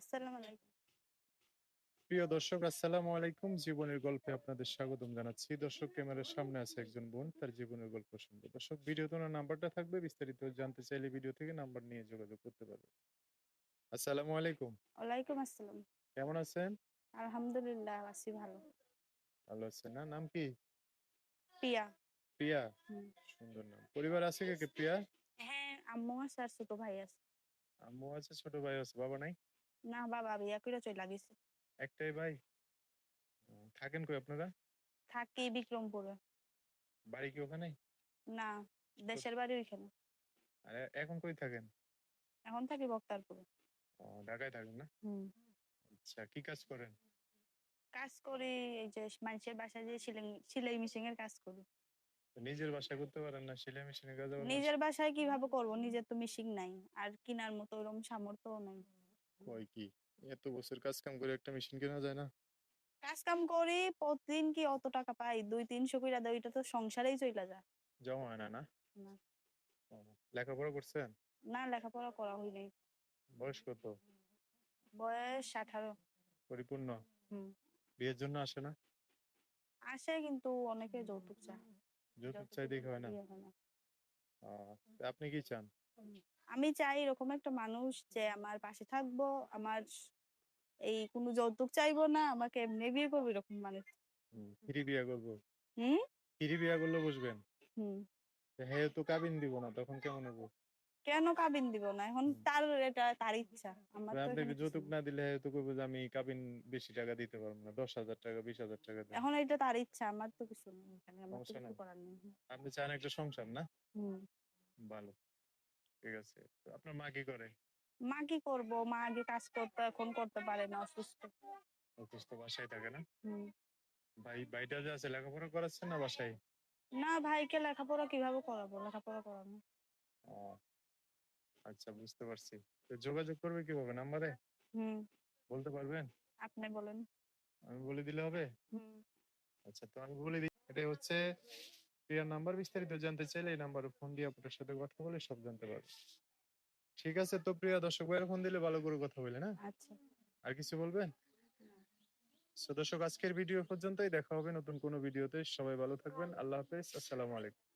আসসালামু আলাইকুম। প্রিয় দর্শক, আসসালামু আলাইকুম। জীবনের গল্পে আপনাদের স্বাগতম জানাচ্ছি। দর্শক, ক্যামেরার সামনে আছে একজন বোন, তার জীবনের গল্প শুনবে। দর্শক, ভিডিওতে ওনার নাম্বারটা থাকবে, বিস্তারিত জানতে চাইলে ভিডিও থেকে নাম্বার নিয়ে যোগাযোগ করতে পারবে। আসসালামু আলাইকুম। ওয়ালাইকুম আসসালাম। কেমন আছেন? আলহামদুলিল্লাহ আছি ভালো। ভালো আছেন না? নাম কি? প্রিয়া। প্রিয়া। হুম। সুন্দর নাম। পরিবার আছে কে কে প্রিয়া? হ্যাঁ, আম্মু আছে আর ছোট ভাই আছে। আম্মু আছে, ছোট ভাই আছে, বাবা নাই? না, বাবা বিয়া কইরা চইলা গেছে। একটাই ভাই? থাকেন কই আপনারা? থাকি বিক্রমপুরে। বাড়ি কি ওখানে? না, দেশের বাড়ি ওইখানে। আর এখন কই থাকেন? এখন থাকি বক্তারপুরে। ঢাকায় থাকেন না? হুম। আচ্ছা, কি কাজ করেন? কাজ করি এই যে মানুষের বাসায় যে সেলাই মেশিন এর কাজ করি। তো নিজের বাসায় করতে পারেন না? সেলাই মেশিনের কাজ আবার নিজের বাসায় কিভাবে করব? নিজের তো মেশিন নাই। আর কিনার মতো ওরকম সামর্থ্যও নাই। কয় কি? এত বছর কাজ কাম করে একটা মেশিন কেনা যায় না? কাজ কাম করি প্রতিদিন কি অত টাকা পাই? 200-300 কইরা দেয়, ওইটা তো সংসারেই চইলা যায়। জমা হয় না, না? না, ও, লেখাপড়া করছেন? না লেখাপড়া করা হয় নাই। বয়স কত? বয়স 18। পরিপূর্ণ? হুম। বিয়ের জন্য আসে না? আসে কিন্তু অনেকে যৌতুক চায়। যৌতুক চাই যৌতুকে দেখে হয় না? বিয়ে হয় না। তা আপনি কি চান? আমি চাই এরকম একটা মানুষ যে আমার পাশে থাকবো, আমার এই কোনো যৌতুক চাইবো না, আমাকে এমনি বিয়ে করবো এরকম মানুষ। ফ্রি বিয়া করবো? হুম। ফ্রি বিয়া করলে বুঝবেন? হুম। হ্যাঁ, তো কাবিন দিব না, তখন কেমন হবো? কেন কাবিন দিব না? এখন হুম। তার এটা তার ইচ্ছা, আমার তো আপনি এখানে কিছু যৌতুক না। না দিলে হ্যাঁ তো করবো যে আমি কাবিন বেশি টাকা দিতে পারবো না, 10,000 টাকা 20,000 টাকা দেন। এখন এটা তার ইচ্ছা, আমার তো কিছু নেই এখানে, আমার তো সমস্যা কিছু নাই। করার নেই। আপনি চান একটা সংসার, না? হুম। ভালো। ঠিক আছে। তো আপনার মা কি করে? মা কি করবো? মা আগে কাজ করতো, এখন করতে পারে না, অসুস্থ। অসুস্থ, বাসায় থাকে না? হুম। ভাইটা যে আছে, লেখাপড়া করাচ্ছেন না বাসায়? না, ভাইকে লেখাপড়া কিভাবে করাবো? লেখাপড়া করানো। ও, আচ্ছা, বুঝতে পারছি। তো যোগাযোগ করবে কিভাবে, নাম্বারে হুম। বলতে পারবেন? আপনি বলেন। আমি বলে দিলে হবে? হুম। আচ্ছা, তো আমি বলে দিই, এটা হচ্ছে প্রিয়ার নাম্বার। বিস্তারিত জানতে চাইলে এই নাম্বারে ফোন দিয়ে আপনার সাথে কথা বলে সব জানতে পারবে। ঠিক আছে, তো প্রিয়া, দর্শক ভাইয়ের ফোন দিলে ভালো করে কথা বলে না। আচ্ছা। আর কিছু বলবেন? তো দর্শক, আজকের ভিডিও পর্যন্তই। দেখা হবে নতুন কোনো ভিডিওতে। সবাই ভালো থাকবেন। আল্লাহ হাফেজ। আসসালামু আলাইকুম।